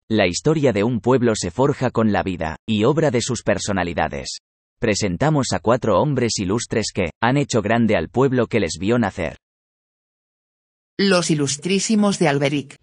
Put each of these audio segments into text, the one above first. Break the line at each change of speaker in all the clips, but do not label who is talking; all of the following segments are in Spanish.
La historia de un pueblo se forja con la vida y obra de sus personalidades. Presentamos a 4 hombres ilustres que han hecho grande al pueblo que les vio nacer.
Los ilustrísimos de Alberic.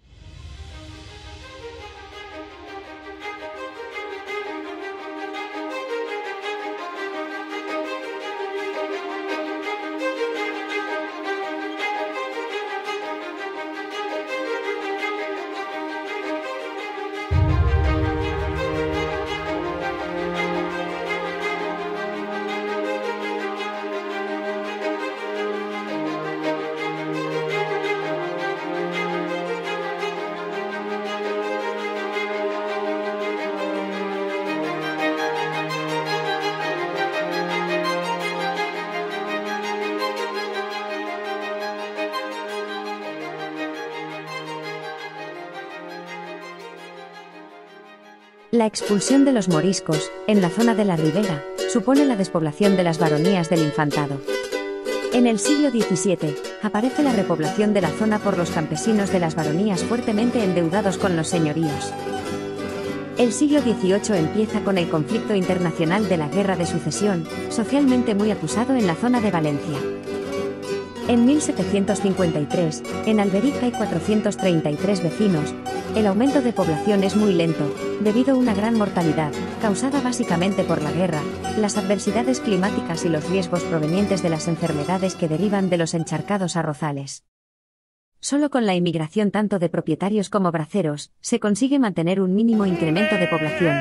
La expulsión de los moriscos, en la zona de la Ribera, supone la despoblación de las baronías del Infantado. En el siglo XVII, aparece la repoblación de la zona por los campesinos de las baronías fuertemente endeudados con los señoríos. El siglo XVIII empieza con el conflicto internacional de la Guerra de Sucesión, socialmente muy acusado en la zona de Valencia. En 1753, en Alberic hay 433 vecinos. El aumento de población es muy lento, debido a una gran mortalidad, causada básicamente por la guerra, las adversidades climáticas y los riesgos provenientes de las enfermedades que derivan de los encharcados arrozales. Solo con la inmigración tanto de propietarios como braceros, se consigue mantener un mínimo incremento de población.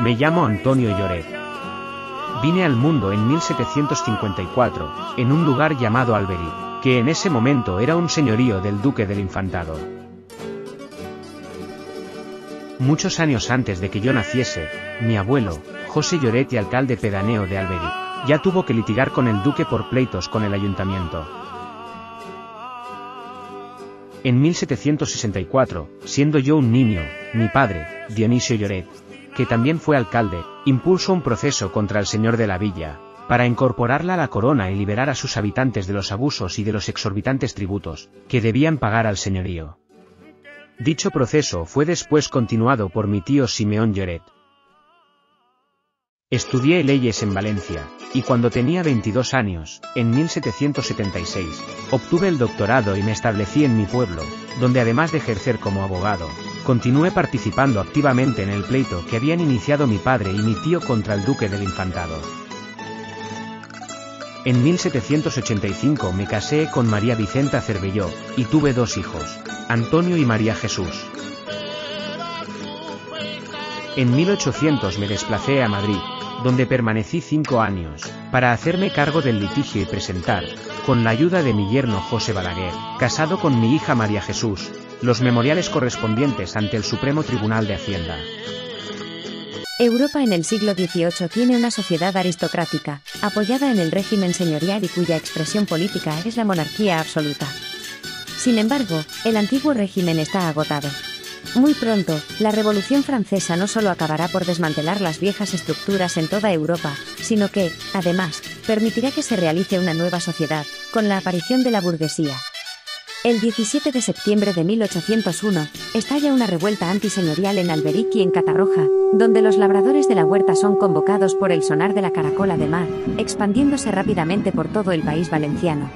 Me llamo Antonio Lloret. Vine al mundo en 1754, en un lugar llamado Alberic, que en ese momento era un señorío del duque del Infantado. Muchos años antes de que yo naciese, mi abuelo, José Lloret y alcalde pedáneo de Alberic, ya tuvo que litigar con el duque por pleitos con el ayuntamiento. En 1764, siendo yo un niño, mi padre, Dionisio Lloret, que también fue alcalde, impulsó un proceso contra el señor de la villa, para incorporarla a la corona y liberar a sus habitantes de los abusos y de los exorbitantes tributos, que debían pagar al señorío. Dicho proceso fue después continuado por mi tío Simeón Lloret. Estudié leyes en Valencia, y cuando tenía 22 años, en 1776, obtuve el doctorado y me establecí en mi pueblo, donde además de ejercer como abogado, continué participando activamente en el pleito que habían iniciado mi padre y mi tío contra el duque del Infantado. En 1785 me casé con María Vicenta Cervelló, y tuve 2 hijos, Antonio y María Jesús. En 1800 me desplacé a Madrid, donde permanecí 5 años, para hacerme cargo del litigio y presentar, con la ayuda de mi yerno José Balaguer, casado con mi hija María Jesús, los memoriales correspondientes ante el Supremo Tribunal de Hacienda.
Europa en el siglo XVIII tiene una sociedad aristocrática, apoyada en el régimen señorial y cuya expresión política es la monarquía absoluta. Sin embargo, el antiguo régimen está agotado. Muy pronto, la Revolución Francesa no solo acabará por desmantelar las viejas estructuras en toda Europa, sino que, además, permitirá que se realice una nueva sociedad, con la aparición de la burguesía. El 17 de septiembre de 1801, estalla una revuelta antiseñorial en Alberic y en Catarroja, donde los labradores de la huerta son convocados por el sonar de la caracola de mar, expandiéndose rápidamente por todo el país valenciano.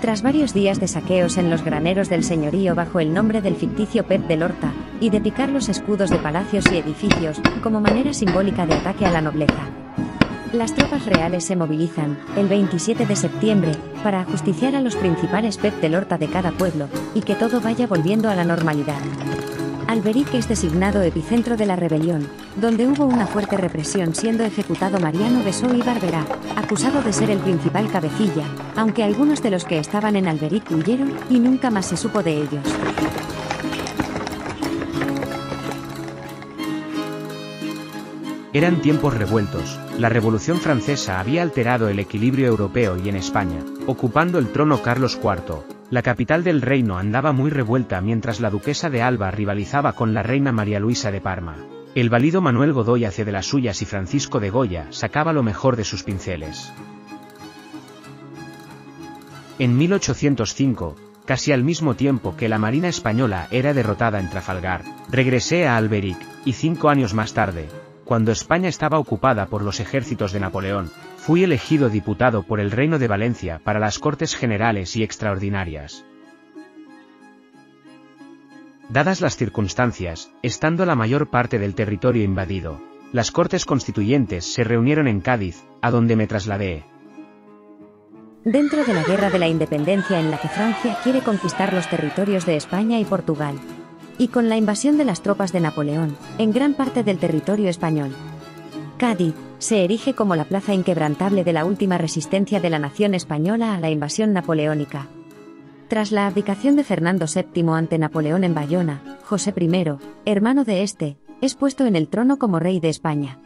Tras varios días de saqueos en los graneros del señorío bajo el nombre del ficticio Pep de Lorta, y de picar los escudos de palacios y edificios, como manera simbólica de ataque a la nobleza, las tropas reales se movilizan, el 27 de septiembre, para ajusticiar a los principales Pep de Lorta de cada pueblo, y que todo vaya volviendo a la normalidad. Alberic es designado epicentro de la rebelión, donde hubo una fuerte represión siendo ejecutado Mariano Besó y Barberá, acusado de ser el principal cabecilla, aunque algunos de los que estaban en Alberic huyeron, y nunca más se supo de ellos.
Eran tiempos revueltos, la Revolución Francesa había alterado el equilibrio europeo y en España, ocupando el trono Carlos IV, la capital del reino andaba muy revuelta mientras la duquesa de Alba rivalizaba con la reina María Luisa de Parma. El valido Manuel Godoy hacía de las suyas y Francisco de Goya sacaba lo mejor de sus pinceles. En 1805, casi al mismo tiempo que la Marina española era derrotada en Trafalgar, regresé a Alberic, y 5 años más tarde, cuando España estaba ocupada por los ejércitos de Napoleón, fui elegido diputado por el Reino de Valencia para las Cortes Generales y Extraordinarias. Dadas las circunstancias, estando la mayor parte del territorio invadido, las Cortes Constituyentes se reunieron en Cádiz, a donde me trasladé.
Dentro de la Guerra de la Independencia en la que Francia quiere conquistar los territorios de España y Portugal, y con la invasión de las tropas de Napoleón, en gran parte del territorio español, Cádiz se erige como la plaza inquebrantable de la última resistencia de la nación española a la invasión napoleónica. Tras la abdicación de Fernando VII ante Napoleón en Bayona, José I, hermano de este, es puesto en el trono como rey de España.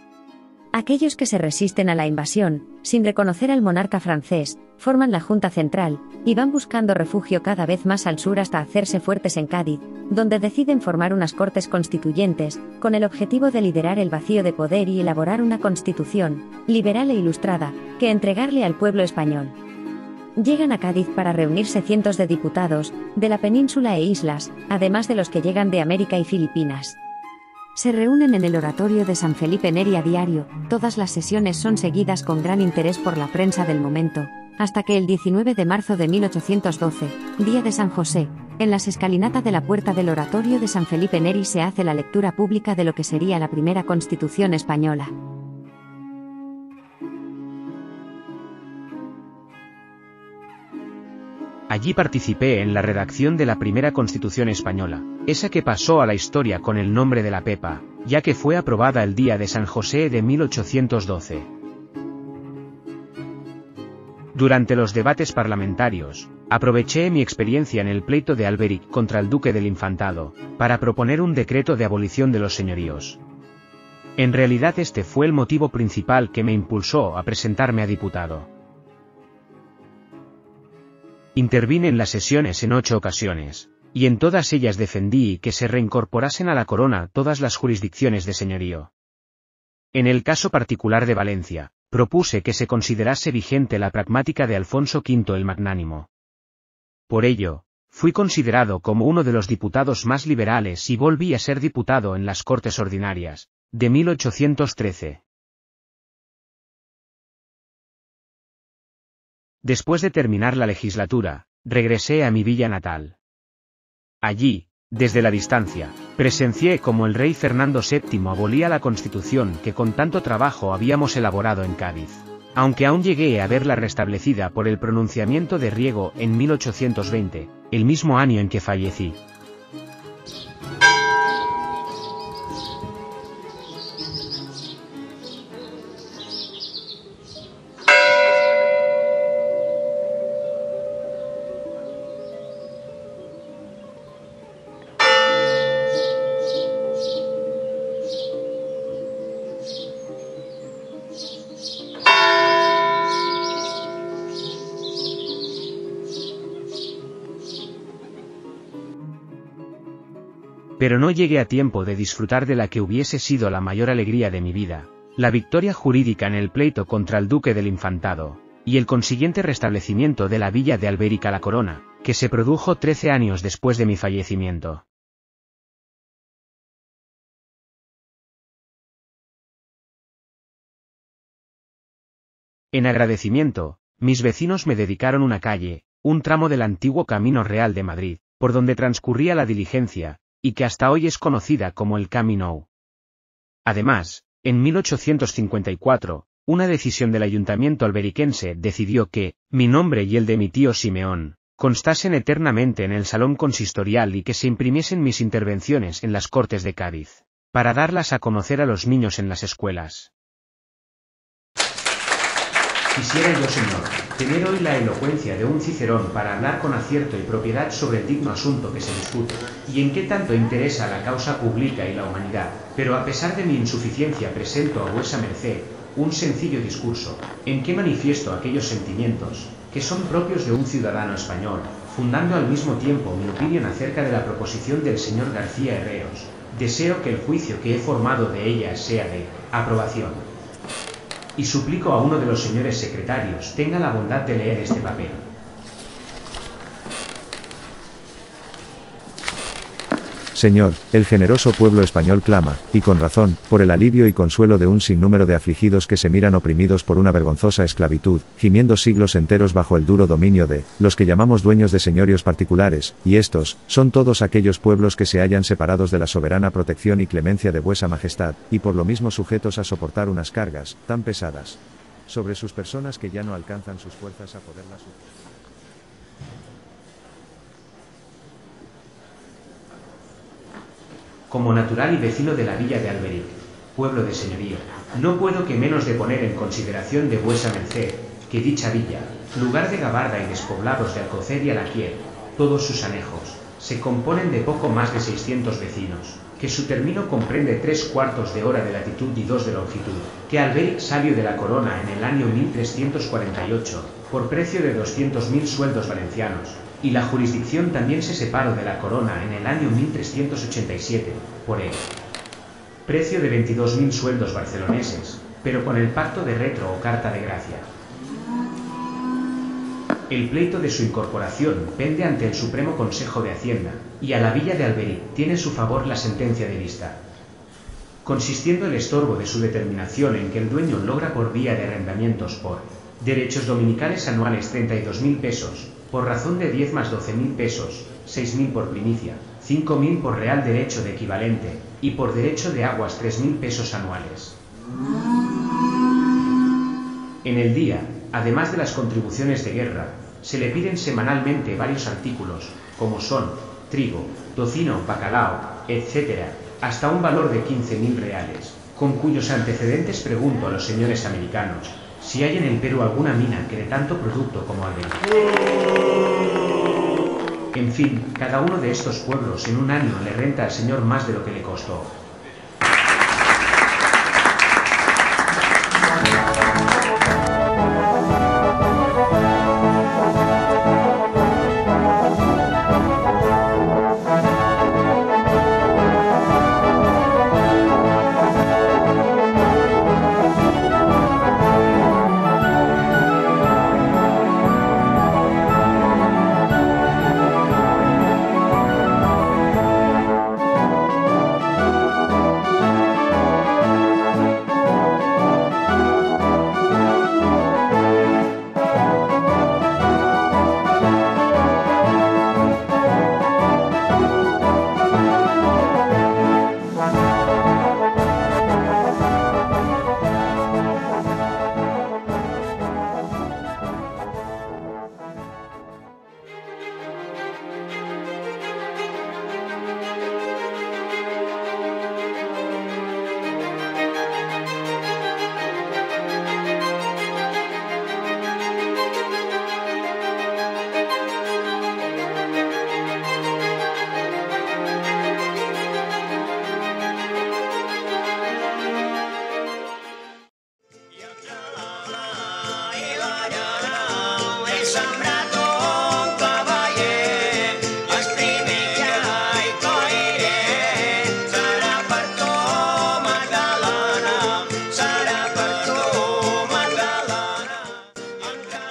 Aquellos que se resisten a la invasión, sin reconocer al monarca francés, forman la Junta Central, y van buscando refugio cada vez más al sur hasta hacerse fuertes en Cádiz, donde deciden formar unas Cortes Constituyentes, con el objetivo de liderar el vacío de poder y elaborar una constitución, liberal e ilustrada, que entregarle al pueblo español. Llegan a Cádiz para reunirse cientos de diputados, de la península e islas, además de los que llegan de América y Filipinas. Se reúnen en el oratorio de San Felipe Neri a diario, todas las sesiones son seguidas con gran interés por la prensa del momento, hasta que el 19 de marzo de 1812, día de San José, en las escalinatas de la puerta del oratorio de San Felipe Neri se hace la lectura pública de lo que sería la primera Constitución española.
Allí participé en la redacción de la primera Constitución española, esa que pasó a la historia con el nombre de la Pepa, ya que fue aprobada el día de San José de 1812. Durante los debates parlamentarios, aproveché mi experiencia en el pleito de Alberic contra el Duque del Infantado, para proponer un decreto de abolición de los señoríos. En realidad este fue el motivo principal que me impulsó a presentarme a diputado. Intervine en las sesiones en 8 ocasiones, y en todas ellas defendí que se reincorporasen a la corona todas las jurisdicciones de señorío. En el caso particular de Valencia, propuse que se considerase vigente la pragmática de Alfonso V el Magnánimo. Por ello, fui considerado como uno de los diputados más liberales y volví a ser diputado en las Cortes Ordinarias, de 1813. Después de terminar la legislatura, regresé a mi villa natal. Allí, desde la distancia, presencié cómo el rey Fernando VII abolía la Constitución que con tanto trabajo habíamos elaborado en Cádiz, aunque aún llegué a verla restablecida por el pronunciamiento de Riego en 1820, el mismo año en que fallecí. Pero no llegué a tiempo de disfrutar de la que hubiese sido la mayor alegría de mi vida, la victoria jurídica en el pleito contra el Duque del Infantado, y el consiguiente restablecimiento de la villa de Alberic a la corona, que se produjo 13 años después de mi fallecimiento. En agradecimiento, mis vecinos me dedicaron una calle, un tramo del antiguo Camino Real de Madrid, por donde transcurría la diligencia, y que hasta hoy es conocida como el Camp Nou. Además, en 1854, una decisión del ayuntamiento alberiquense decidió que, mi nombre y el de mi tío Simeón, constasen eternamente en el salón consistorial y que se imprimiesen mis intervenciones en las Cortes de Cádiz, para darlas a conocer a los niños en las escuelas. Quisiera yo, Señor, tener hoy la elocuencia de un Cicerón para hablar con acierto y propiedad sobre el digno asunto que se discute, y en qué tanto interesa la causa pública y la humanidad, pero a pesar de mi insuficiencia presento a vuesa merced un sencillo discurso, en que manifiesto aquellos sentimientos, que son propios de un ciudadano español, fundando al mismo tiempo mi opinión acerca de la proposición del señor García Herreros. Deseo que el juicio que he formado de ella sea de aprobación. Y suplico a uno de los señores secretarios tenga la bondad de leer este papel.
Señor, el generoso pueblo español clama, y con razón, por el alivio y consuelo de un sinnúmero de afligidos que se miran oprimidos por una vergonzosa esclavitud, gimiendo siglos enteros bajo el duro dominio de los que llamamos dueños de señorios particulares, y estos son todos aquellos pueblos que se hallan separados de la soberana protección y clemencia de vuesa majestad, y por lo mismo sujetos a soportar unas cargas tan pesadas sobre sus personas que ya no alcanzan sus fuerzas a poderlas sufrir.
Como natural y vecino de la villa de Alberic, pueblo de señorío, no puedo que menos de poner en consideración de vuesa merced, que dicha villa, lugar de gabarda y despoblados de Alcocer y Alaquier, todos sus anejos, se componen de poco más de 600 vecinos, que su término comprende 3/4 de hora de latitud y 2 de longitud, que Alberic salió de la corona en el año 1348, por precio de 200.000 sueldos valencianos, y la jurisdicción también se separó de la corona en el año 1387, por el precio de 22.000 sueldos barceloneses, pero con el pacto de retro o carta de gracia. El pleito de su incorporación pende ante el Supremo Consejo de Hacienda, y a la villa de Alberic tiene en su favor la sentencia de vista, consistiendo el estorbo de su determinación en que el dueño logra por vía de arrendamientos por derechos dominicales anuales 32.000 pesos, por razón de 10 más 12.000 pesos, 6.000 por primicia, 5.000 por real derecho de equivalente, y por derecho de aguas 3.000 pesos anuales. En el día, además de las contribuciones de guerra, se le piden semanalmente varios artículos, como son trigo, tocino, bacalao, etc., hasta un valor de 15.000 reales, con cuyos antecedentes pregunto a los señores americanos si hay en el Perú alguna mina que dé tanto producto como Alberic. En fin, cada uno de estos pueblos en un año le renta al señor más de lo que le costó.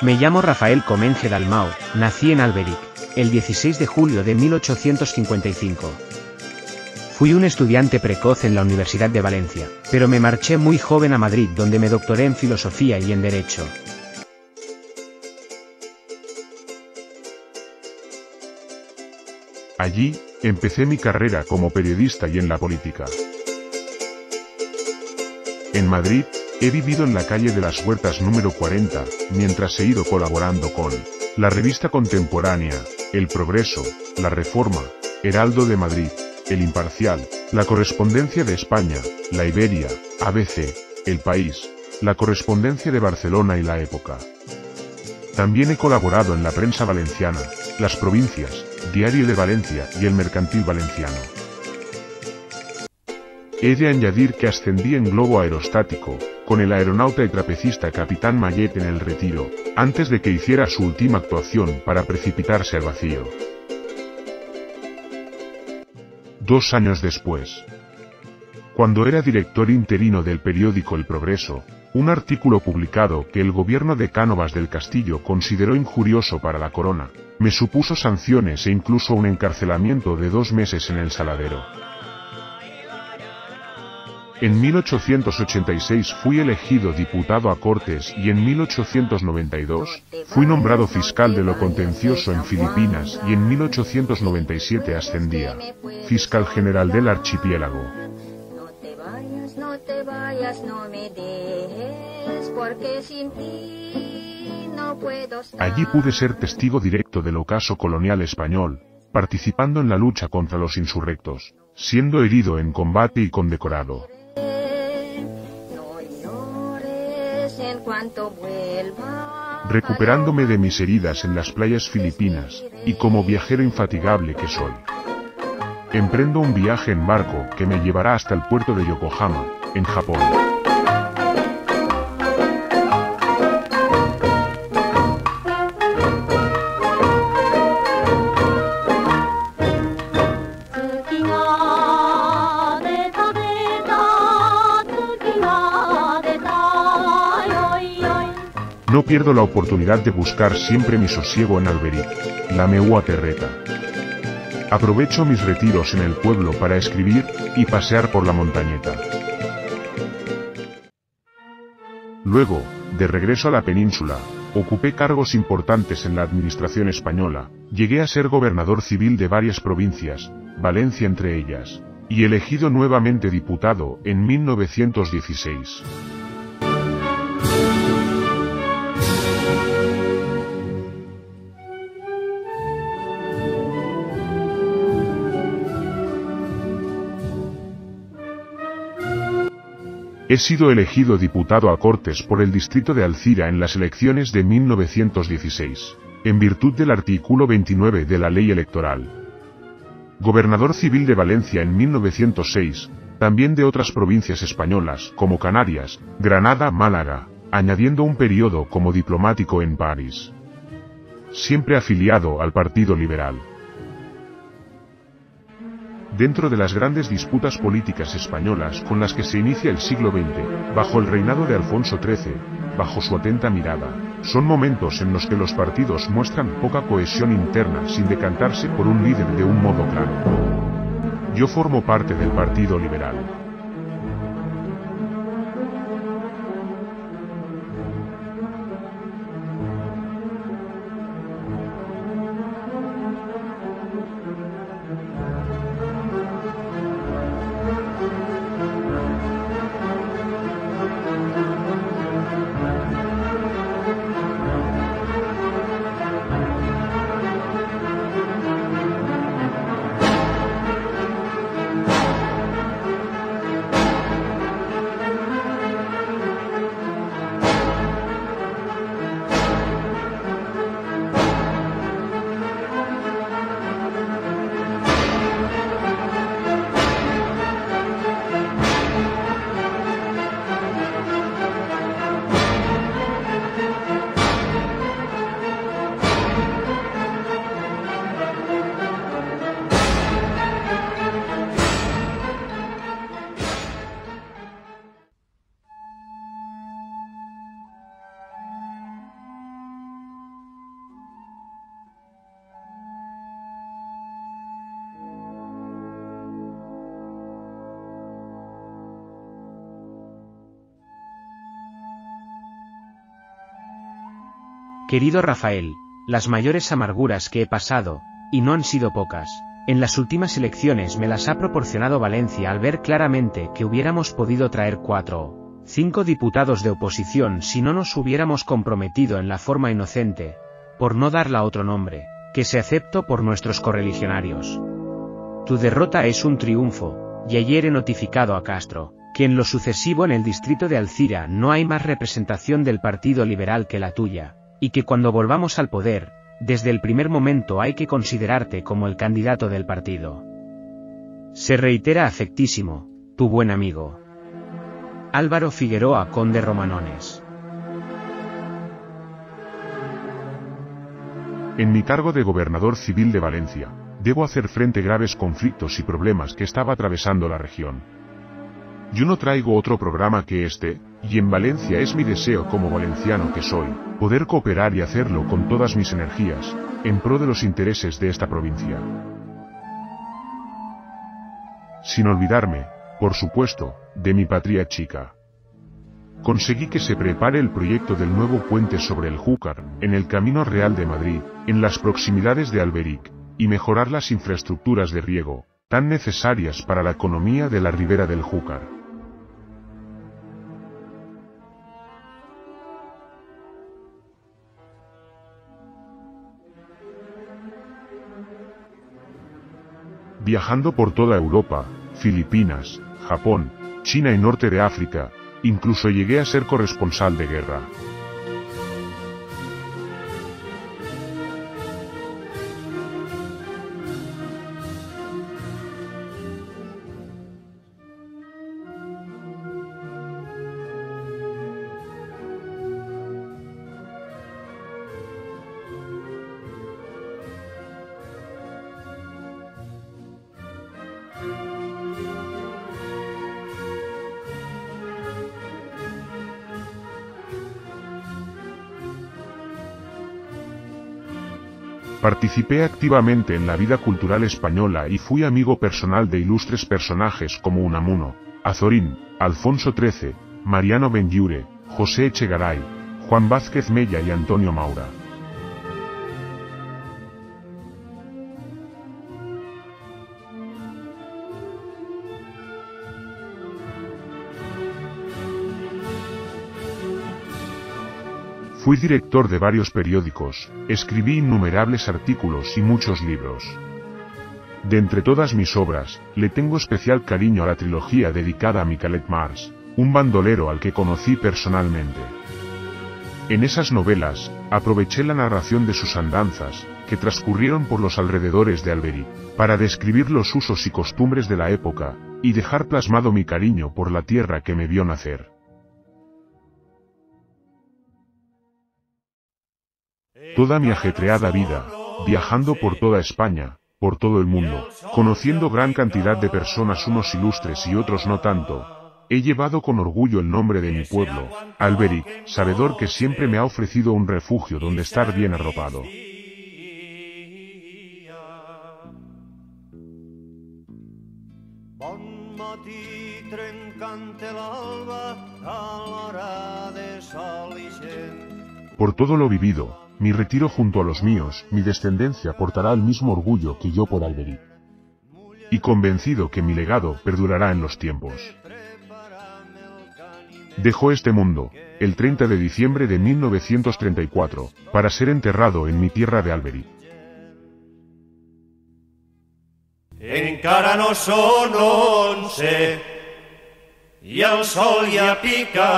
Me llamo Rafael Comenge Dalmau, nací en Alberic, el 16 de julio de 1855. Fui un estudiante precoz en la Universidad de Valencia, pero me marché muy joven a Madrid donde me doctoré en Filosofía y en Derecho.
Allí, empecé mi carrera como periodista y en la política. En Madrid, he vivido en la calle de las Huertas número 40, mientras he ido colaborando con la Revista Contemporánea, El Progreso, La Reforma, Heraldo de Madrid, El Imparcial, La Correspondencia de España, La Iberia, ABC, El País, La Correspondencia de Barcelona y La Época. También he colaborado en la prensa valenciana, Las Provincias, Diario de Valencia y El Mercantil Valenciano. He de añadir que ascendí en globo aerostático, con el aeronauta y trapecista Capitán Mayet en el Retiro, antes de que hiciera su última actuación para precipitarse al vacío. 2 años después, cuando era director interino del periódico El Progreso, Un artículo publicado que el gobierno de Cánovas del Castillo consideró injurioso para la corona, me supuso sanciones e incluso un encarcelamiento de 2 meses en el Saladero. En 1886 fui elegido diputado a Cortes y en 1892 fui nombrado fiscal de lo contencioso en Filipinas y en 1897 ascendía fiscal general del archipiélago.
No te vayas, no me dejes, porque sin ti no puedo estar.
Allí pude ser testigo directo del ocaso colonial español, participando en la lucha contra los insurrectos, siendo herido en combate y condecorado.
No llores en cuanto vuelva.
Recuperándome de mis heridas en las playas filipinas, y como viajero infatigable que soy, emprendo un viaje en barco que me llevará hasta el puerto de Yokohama, en Japón. No pierdo la oportunidad de buscar siempre mi sosiego en Alberic, la meua terreta. Aprovecho mis retiros en el pueblo para escribir y pasear por la montañeta. Luego, de regreso a la península, ocupé cargos importantes en la administración española, llegué a ser gobernador civil de varias provincias, Valencia entre ellas, y elegido nuevamente diputado en 1916. He sido elegido diputado a Cortes por el distrito de Alcira en las elecciones de 1916, en virtud del artículo 29 de la ley electoral. Gobernador civil de Valencia en 1906, también de otras provincias españolas como Canarias, Granada, Málaga, añadiendo un periodo como diplomático en París. Siempre afiliado al Partido Liberal. Dentro de las grandes disputas políticas españolas con las que se inicia el siglo XX, bajo el reinado de Alfonso XIII, bajo su atenta mirada, son momentos en los que los partidos muestran poca cohesión interna sin decantarse por un líder de un modo claro. Yo formo parte del Partido Liberal.
Querido Rafael, las mayores amarguras que he pasado, y no han sido pocas, en las últimas elecciones me las ha proporcionado Valencia al ver claramente que hubiéramos podido traer 4 o 5 diputados de oposición si no nos hubiéramos comprometido en la forma inocente, por no darla otro nombre, que se aceptó por nuestros correligionarios. Tu derrota es un triunfo, y ayer he notificado a Castro, que en lo sucesivo en el distrito de Alcira no hay más representación del Partido Liberal que la tuya, y que cuando volvamos al poder, desde el primer momento hay que considerarte como el candidato del partido. Se reitera afectísimo, tu buen amigo. Álvaro Figueroa, Conde Romanones.
En mi cargo de gobernador civil de Valencia, debo hacer frente a graves conflictos y problemas que estaba atravesando la región. Yo no traigo otro programa que este, y en Valencia es mi deseo como valenciano que soy, poder cooperar y hacerlo con todas mis energías, en pro de los intereses de esta provincia. Sin olvidarme, por supuesto, de mi patria chica. Conseguí que se prepare el proyecto del nuevo puente sobre el Júcar, en el Camino Real de Madrid, en las proximidades de Alberic, y mejorar las infraestructuras de riego, tan necesarias para la economía de la ribera del Júcar. Viajando por toda Europa, Filipinas, Japón, China y norte de África, incluso llegué a ser corresponsal de guerra. Participé activamente en la vida cultural española y fui amigo personal de ilustres personajes como Unamuno, Azorín, Alfonso XIII, Mariano Benlliure, José Echegaray, Juan Vázquez Mella y Antonio Maura. Fui director de varios periódicos, escribí innumerables artículos y muchos libros. De entre todas mis obras, le tengo especial cariño a la trilogía dedicada a Miquelet Mars, un bandolero al que conocí personalmente. En esas novelas, aproveché la narración de sus andanzas, que transcurrieron por los alrededores de Alberic, para describir los usos y costumbres de la época, y dejar plasmado mi cariño por la tierra que me vio nacer. Toda mi ajetreada vida, viajando por toda España, por todo el mundo, conociendo gran cantidad de personas, unos ilustres y otros no tanto, he llevado con orgullo el nombre de mi pueblo, Alberic, sabedor que siempre me ha ofrecido un refugio donde estar bien arropado. Por todo lo vivido, mi retiro junto a los míos, mi descendencia portará el mismo orgullo que yo por Alberic. Y convencido que mi legado perdurará en los tiempos. Dejó este mundo, el 30 de diciembre de 1934, para ser enterrado en mi tierra de Alberic.
Encara no són 11 i el sol ja pica,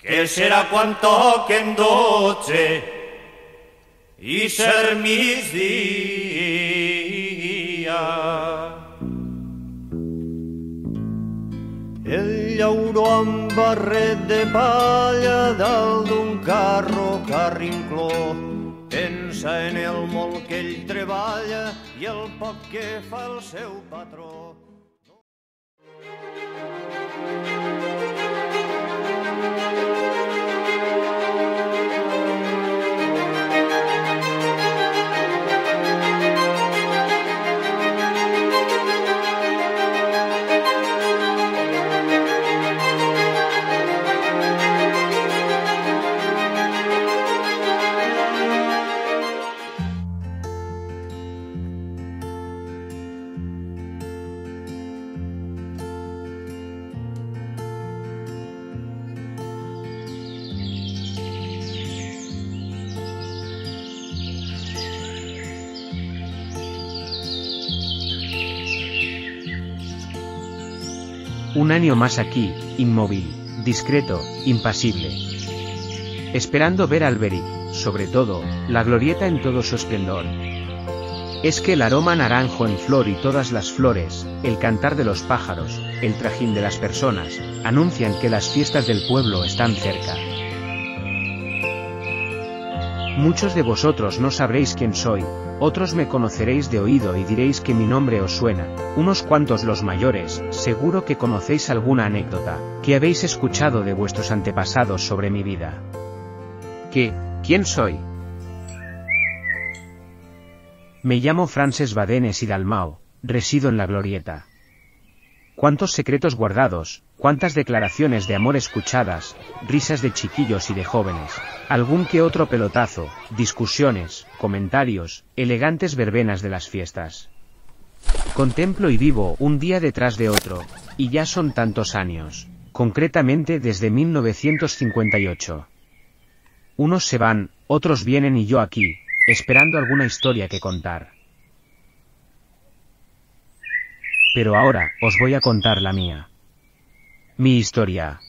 que serà quan toquen 12 i ser migdia. El llauró amb barret de palla dalt d'un carro carrincló pensa en el molt que ell treballa i el poc que fa el seu patró.
Un año más aquí, inmóvil, discreto, impasible. Esperando ver Alberic, sobre todo, la glorieta en todo su esplendor. Es que el aroma naranjo en flor y todas las flores, el cantar de los pájaros, el trajín de las personas, anuncian que las fiestas del pueblo están cerca. Muchos de vosotros no sabréis quién soy, otros me conoceréis de oído y diréis que mi nombre os suena, unos cuantos los mayores, seguro que conocéis alguna anécdota, que habéis escuchado de vuestros antepasados sobre mi vida. ¿Quién soy? Me llamo Francesc Badenes y Dalmau, resido en la Glorieta. Cuántos secretos guardados, cuántas declaraciones de amor escuchadas, risas de chiquillos y de jóvenes, algún que otro pelotazo, discusiones, comentarios, elegantes verbenas de las fiestas. Contemplo y vivo un día detrás de otro, y ya son tantos años, concretamente desde 1958. Unos se van, otros vienen y yo aquí, esperando alguna historia que contar. Pero ahora, os voy a contar la mía. Mi historia.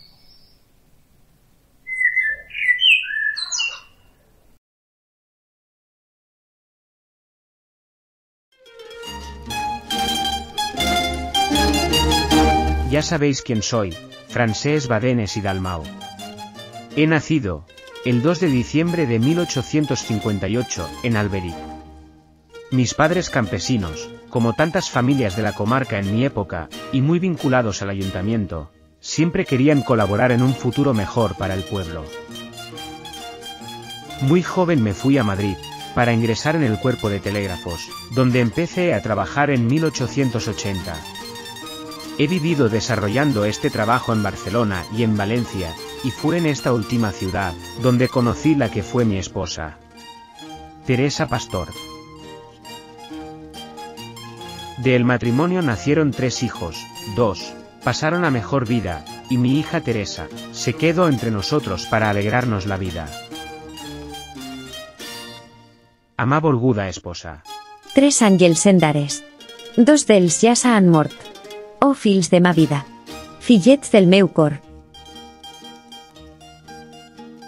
Ya sabéis quién soy, Francesc Badenes y Dalmau. He nacido, el 2 de diciembre de 1858, en Alberic. Mis padres campesinos, como tantas familias de la comarca en mi época, y muy vinculados al ayuntamiento, siempre querían colaborar en un futuro mejor para el pueblo. Muy joven me fui a Madrid, para ingresar en el cuerpo de telégrafos, donde empecé a trabajar en 1880. He vivido desarrollando este trabajo en Barcelona y en Valencia, y fue en esta última ciudad, donde conocí la que fue mi esposa, Teresa Pastor. Del matrimonio nacieron 3 hijos, 2 pasaron a mejor vida, y mi hija Teresa se quedó entre nosotros para alegrarnos la vida. Ama volguda esposa.
3 àngels sendares. 2 d'ells ja s'han mort. Oh fills de ma vida. Fillets del meu cor.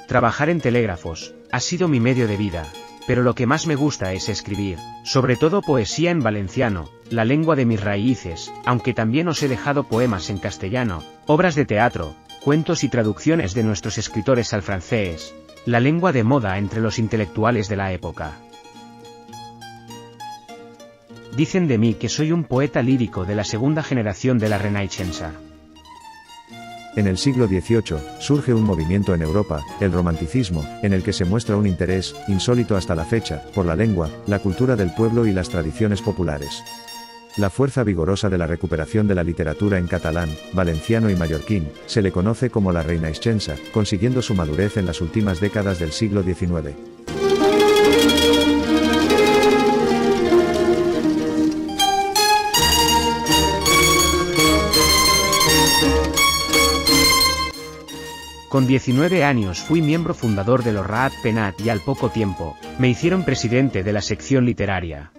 Trabajar en telégrafos ha sido mi medio de vida, pero lo que más me gusta es escribir, sobre todo poesía en valenciano, la lengua de mis raíces, aunque también os he dejado poemas en castellano, obras de teatro, cuentos y traducciones de nuestros escritores al francés, la lengua de moda entre los intelectuales de la época. Dicen de mí que soy un poeta lírico de la segunda generación de la Renaixença.
En el siglo XVIII, surge un movimiento en Europa, el romanticismo, en el que se muestra un interés, insólito hasta la fecha, por la lengua, la cultura del pueblo y las tradiciones populares. La fuerza vigorosa de la recuperación de la literatura en catalán, valenciano y mallorquín, se le conoce como la Renaixença, consiguiendo su madurez en las últimas décadas del siglo XIX.
Con 19 años fui miembro fundador de los Raat Penat y al poco tiempo, me hicieron presidente de la sección literaria.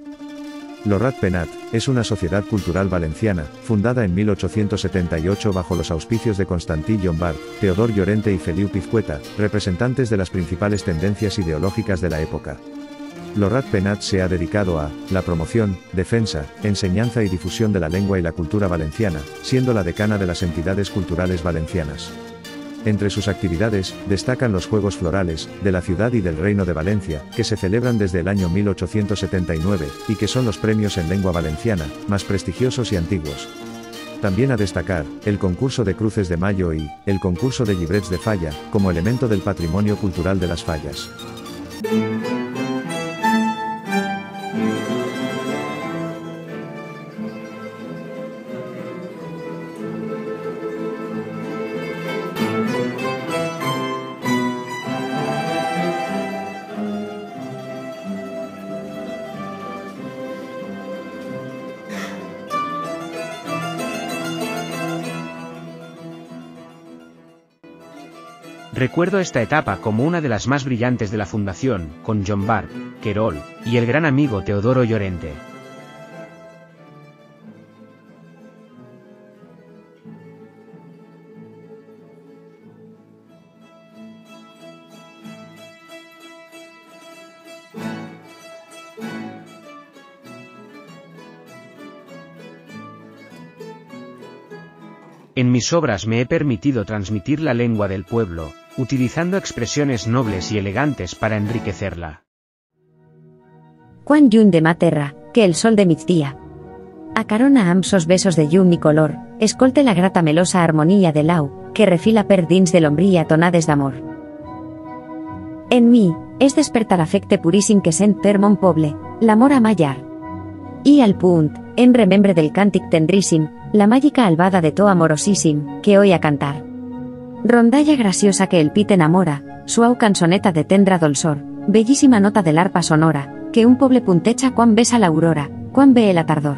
Los Raat Penat es una sociedad cultural valenciana, fundada en 1878 bajo los auspicios de Constantí Llombart, Teodor Llorente y Feliu Pizcueta, representantes de las principales tendencias ideológicas de la época. Los Raat Penat se ha dedicado a la promoción, defensa, enseñanza y difusión de la lengua y la cultura valenciana, siendo la decana de las entidades culturales valencianas. Entre sus actividades, destacan los Juegos Florales, de la ciudad y del Reino de Valencia, que se celebran desde el año 1879, y que son los premios en lengua valenciana, más prestigiosos y antiguos. También a destacar, el concurso de Cruces de Mayo y, el concurso de Llibrets de Falla, como elemento del patrimonio cultural de las Fallas.
Recuerdo esta etapa como una de las más brillantes de la fundación, con Llombart, Querol, y el gran amigo Teodoro Llorente. En mis obras me he permitido transmitir la lengua del pueblo, utilizando expresiones nobles y elegantes para enriquecerla.
Quan lluny de ma terra, que el sol de migdia. Acarona amb sos besos de llum i color, escolte la grata melosa harmonia de l'au, que refila per dins de l'ombria tonades d'amor. En mi, és despertar l'afecte puríssim que sent per mon poble, l'amor a ma llar. I al punt, em remembre del càntic tendríssim, la màgica albada de to amorosíssim, que oi a cantar. Rondalla graciosa que el pit enamora, suau cançoneta de tendra dolçor, bellíssima nota de l'arpa sonora, que un poble punteja quan besa l'aurora, quan ve la tardor.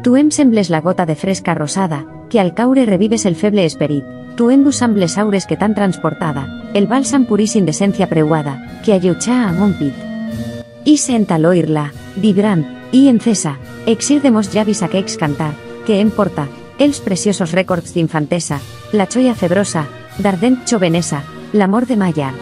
Tu em sembles la gota de fresca rosada, que al caure revives el feble esperit, tu em dus amb les aures que t'han transportada, el bàlsam puríssim d'essència preuada, que alleutja a mon pit. I sent al oir-la, vibrant, i encesa, exir de mos llavis aquells cantar, que em porta, els preciosos rècords d'infantesa, la xoia febrosa, d'ardent jovenesa, l'amor de ma llar.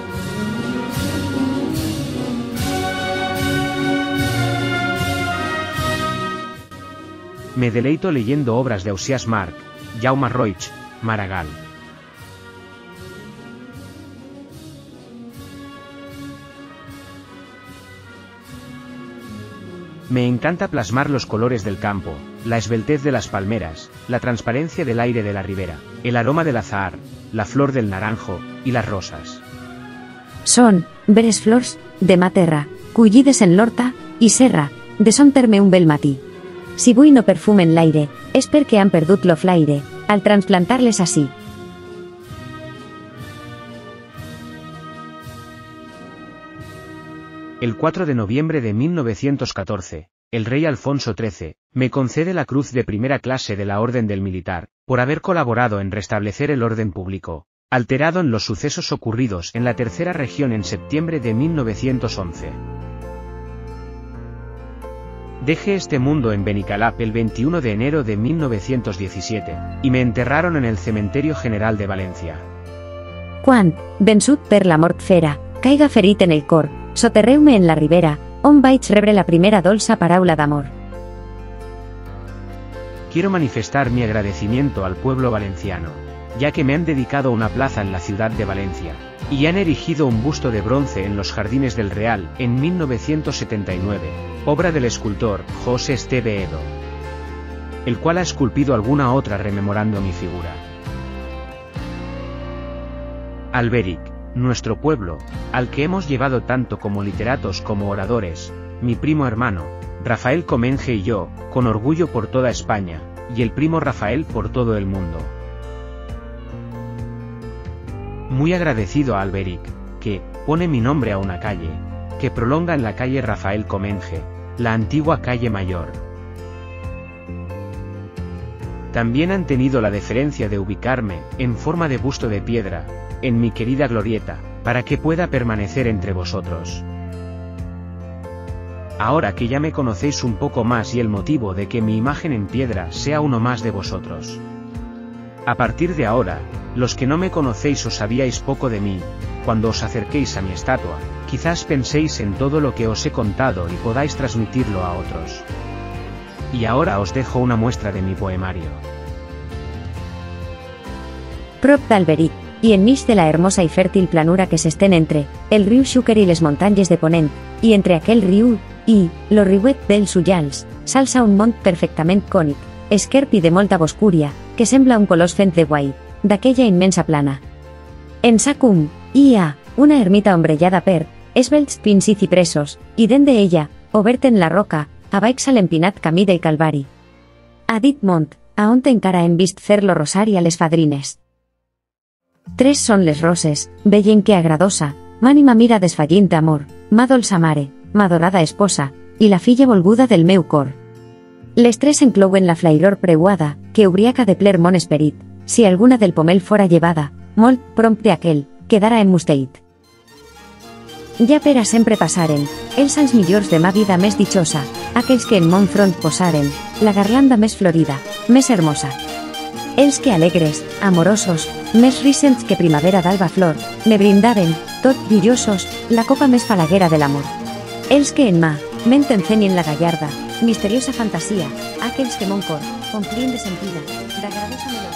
Me deleito leyendo obras de Ausiàs Marc, Jaume Roig, Maragall. Me encanta plasmar los colores del campo, la esbeltez de las palmeras, la transparencia del aire de la ribera, el aroma del azahar, la flor del naranjo, y las rosas.
Són, veres flors, de ma terra, collides en l'horta, i serra, de son terme un bel matí. Si vull no perfumen l'aire, és perquè han perdut lo flaire, al transplantar-les ací.
El 4 de noviembre de 1914, el rey Alfonso XIII, me concede la Cruz de Primera Clase de la Orden del Militar, por haber colaborado en restablecer el orden público, alterado en los sucesos ocurridos en la Tercera Región en septiembre de 1911. Dejé este mundo en Benicalap el 21 de enero de 1917, y me enterraron en el Cementerio General de Valencia.
Quan, vençut per la mort fera, caiga ferit en el cor, soterreu-me en la ribera, on vaig rebre la primera dolça paraula d'amor.
Quiero manifestar mi agradecimiento al pueblo valenciano, ya que me han dedicado una plaza en la ciudad de Valencia, y han erigido un busto de bronce en los Jardines del Real, en 1979, obra del escultor José Estevedo, el cual ha esculpido alguna otra rememorando mi figura. Alberic, nuestro pueblo, al que hemos llevado tanto como literatos como oradores, mi primo hermano, Rafael Comenge y yo, con orgullo por toda España, y el primo Rafael por todo el mundo. Muy agradecido a Alberic, que pone mi nombre a una calle, que prolonga en la calle Rafael Comenge, la antigua calle Mayor. También han tenido la deferencia de ubicarme, en forma de busto de piedra, en mi querida glorieta, para que pueda permanecer entre vosotros. Ahora que ya me conocéis un poco más y el motivo de que mi imagen en piedra sea uno más de vosotros. A partir de ahora, los que no me conocéis o sabíais poco de mí, cuando os acerquéis a mi estatua, quizás penséis en todo lo que os he contado y podáis transmitirlo a otros. Y ahora os dejo una muestra de mi poemario.
Prop d'Alberic, i enmig de la hermosa i fèrtil planura que s'estén entre el riu Xúquer i les muntanyes de Ponent, i entre aquell riu i lo riuet dels Ullals, s'alça un mont perfectament cònic, esquerp i de molta boscúria, que sembla un colós fent de guai, d'aquella immensa plana. En sa cum, hi ha una ermita ombrellada per esvelts pins i cipressos, i dent d'ella, obert en la roca, abaix a l'empinat camí del Calvari. A dit mont, a on encara hem vist fer lo rosari a les fadrines. 3 són les roses, veient que agradosa, m'ànima mira desfallint d'amor, ma dolça mare, ma adorada esposa, i la filla volguda del meu cor. Les 3 enclouen la flairor preuada, que obriaca de pler mon esperit, si alguna del pomel fora llevada, molt prompte aquel, quedara emmusteït. Ja per a sempre passaren, els anys millors de ma vida més ditxosa, aquells que en mon front posaren, la garlanda més florida, més hermosa. Els que alegres, amorosos, més recents que primavera d'alba flor, me brindaven, tot brillosos, la copa més falaguera de l'amor. Els que en mà, ment encenyen la gallarda, misteriosa fantasia, aquells que mon cor, omplien de sentida, d'agradosa melodia.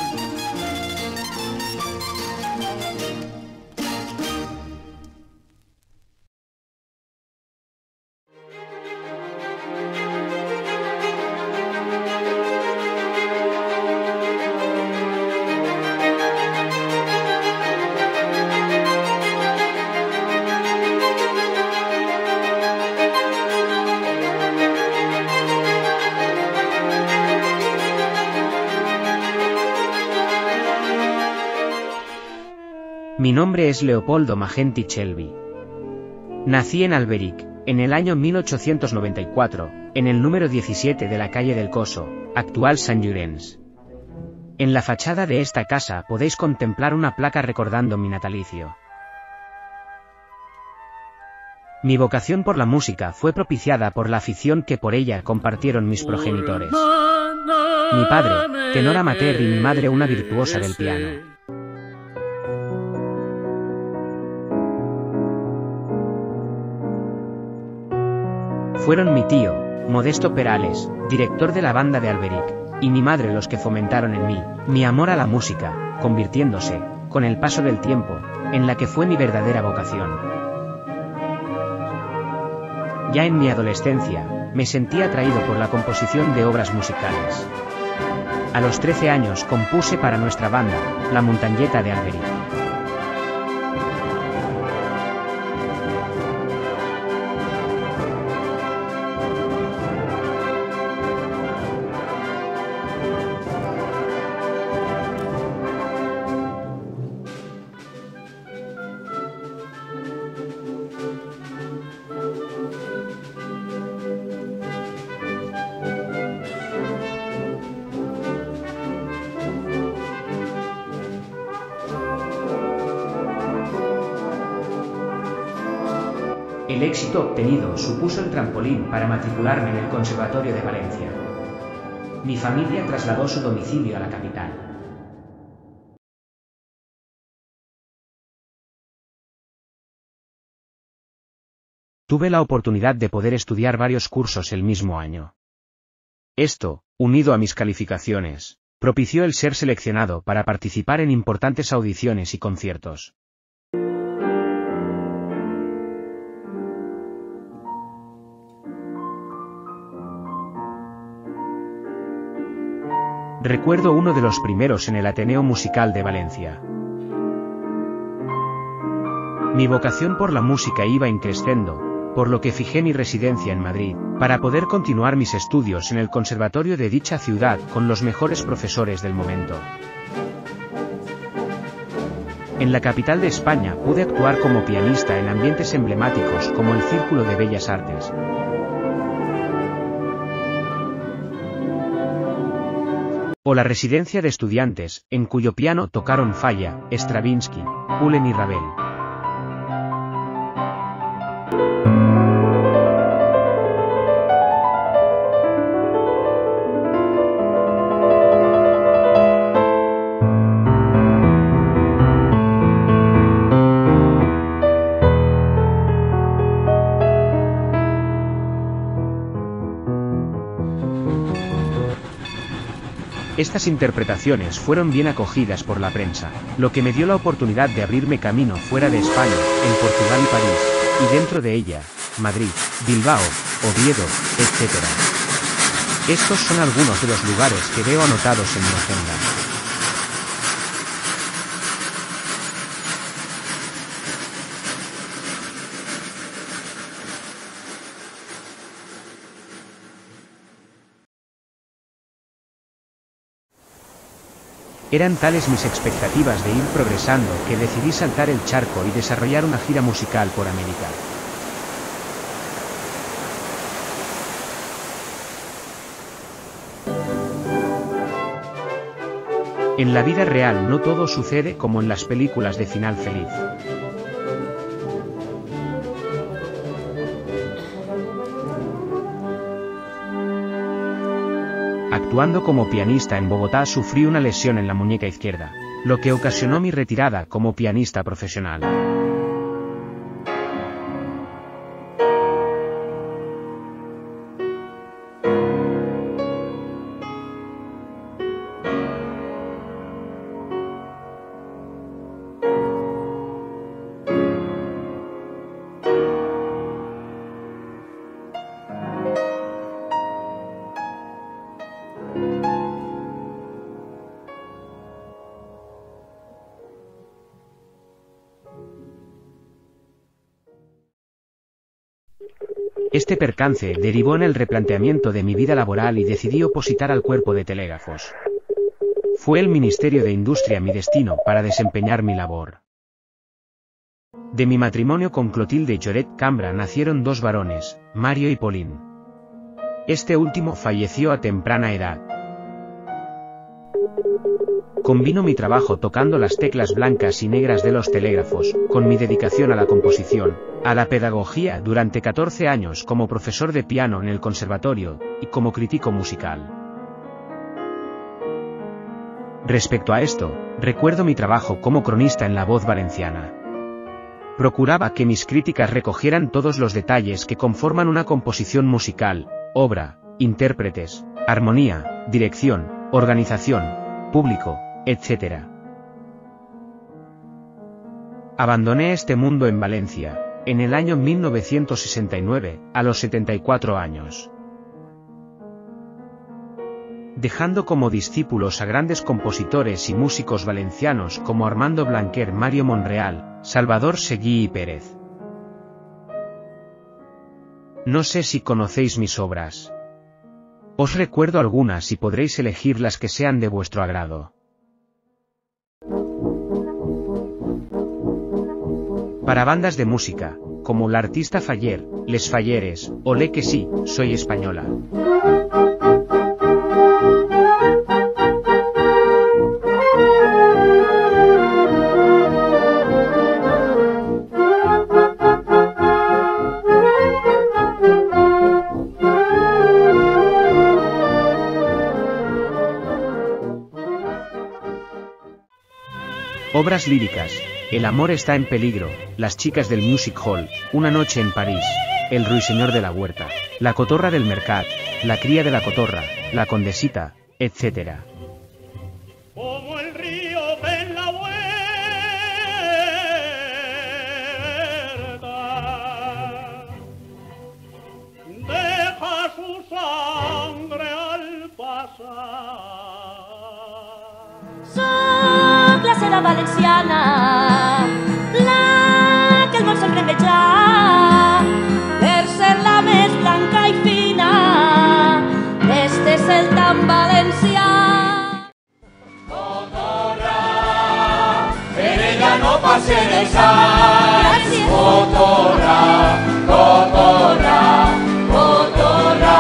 Mi nombre es Leopoldo Magenti Shelby. Nací en Alberic, en el año 1894, en el número 17 de la calle del Coso, actual Sant Llorenç. En la fachada de esta casa podéis contemplar una placa recordando mi natalicio. Mi vocación por la música fue propiciada por la afición que por ella compartieron mis progenitores. Mi padre, tenor amateur, y mi madre, una virtuosa del piano. Fueron mi tío, Modesto Perales, director de la banda de Alberic, y mi madre los que fomentaron en mí mi amor a la música, convirtiéndose, con el paso del tiempo, en la que fue mi verdadera vocación. Ya en mi adolescencia, me sentí atraído por la composición de obras musicales. A los 13 años compuse para nuestra banda, La Montañeta de Alberic. El éxito obtenido supuso el trampolín para matricularme en el Conservatorio de Valencia. Mi familia trasladó su domicilio a la capital. Tuve la oportunidad de poder estudiar varios cursos el mismo año. Esto, unido a mis calificaciones, propició el ser seleccionado para participar en importantes audiciones y conciertos. Recuerdo uno de los primeros en el Ateneo Musical de Valencia. Mi vocación por la música iba increciendo, por lo que fijé mi residencia en Madrid, para poder continuar mis estudios en el conservatorio de dicha ciudad con los mejores profesores del momento. En la capital de España pude actuar como pianista en ambientes emblemáticos como el Círculo de Bellas Artes. O la residencia de estudiantes, en cuyo piano tocaron Falla, Stravinsky, Poulenc y Ravel. Estas interpretaciones fueron bien acogidas por la prensa, lo que me dio la oportunidad de abrirme camino fuera de España, en Portugal y París, y dentro de ella, Madrid, Bilbao, Oviedo, etc. Estos son algunos de los lugares que veo anotados en mi agenda. Eran tales mis expectativas de ir progresando que decidí saltar el charco y desarrollar una gira musical por América. En la vida real no todo sucede como en las películas de final feliz. Actuando como pianista en Bogotá sufrí una lesión en la muñeca izquierda, lo que ocasionó mi retirada como pianista profesional. Este percance derivó en el replanteamiento de mi vida laboral y decidí opositar al cuerpo de telégrafos. Fue el Ministerio de Industria mi destino para desempeñar mi labor. De mi matrimonio con Clotilde Lloret Cambra nacieron 2 varones, Mario y Paulín. Este último falleció a temprana edad. Combino mi trabajo tocando las teclas blancas y negras de los telégrafos, con mi dedicación a la composición, a la pedagogía durante 14 años como profesor de piano en el conservatorio, y como crítico musical. Respecto a esto, recuerdo mi trabajo como cronista en La Voz Valenciana. Procuraba que mis críticas recogieran todos los detalles que conforman una composición musical, obra, intérpretes, armonía, dirección, organización, público, etc. Abandoné este mundo en Valencia, en el año 1969, a los 74 años. Dejando como discípulos a grandes compositores y músicos valencianos como Armando Blanquer, Mario Monreal, Salvador Seguí y Pérez. No sé si conocéis mis obras. Os recuerdo algunas y podréis elegir las que sean de vuestro agrado. Para bandas de música, como L'Artista Faller, Les Falleres, Olé que sí, Soy Española. Obras líricas: El amor está en peligro, Las chicas del Music Hall, Una noche en París, El ruiseñor de la huerta, La cotorra del mercat, La cría de la cotorra, La condesita, etc.
Como el río en la huerta, deja su sangre al pasar.
La seda valenciana, la que el món sempre enveja, per ser la més blanca i fina, este és el tan valencià.
Cotorra, per ella no passen els anys. Cotorra, cotorra, cotorra,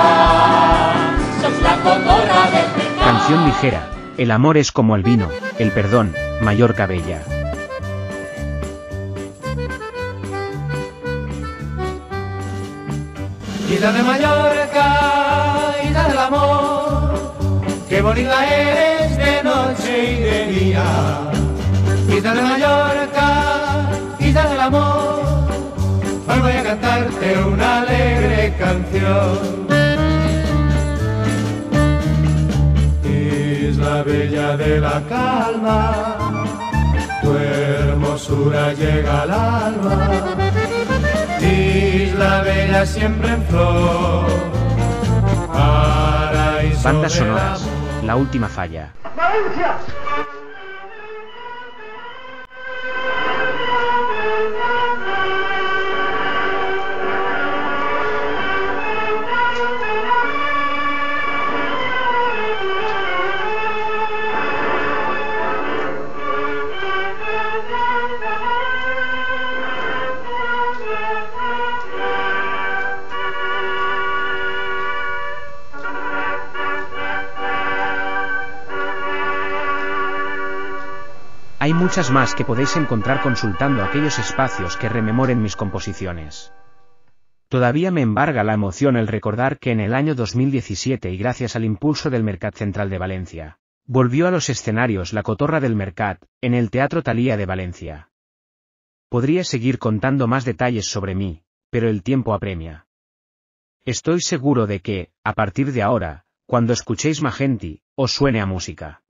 sos la cotorra del mercat.
Canción ligera: El amor es como el vino, el perdón, Mallorca Bella.
Isla de Mallorca, isla del amor, qué bonita eres de noche y de día. Isla de Mallorca, isla del amor, hoy voy a cantarte una alegre canción. Isla bella de la calma, tu hermosura llega al alma. Isla bella siempre en flor, paraíso.
Bandas sonoras: La última falla.
¡Valencia!
Hay muchas más que podéis encontrar consultando aquellos espacios que rememoren mis composiciones. Todavía me embarga la emoción el recordar que en el año 2017 y gracias al impulso del Mercat Central de Valencia, volvió a los escenarios La cotorra del mercat, en el Teatro Thalía de Valencia. Podría seguir contando más detalles sobre mí, pero el tiempo apremia. Estoy seguro de que, a partir de ahora, cuando escuchéis Magenti, os suene a música.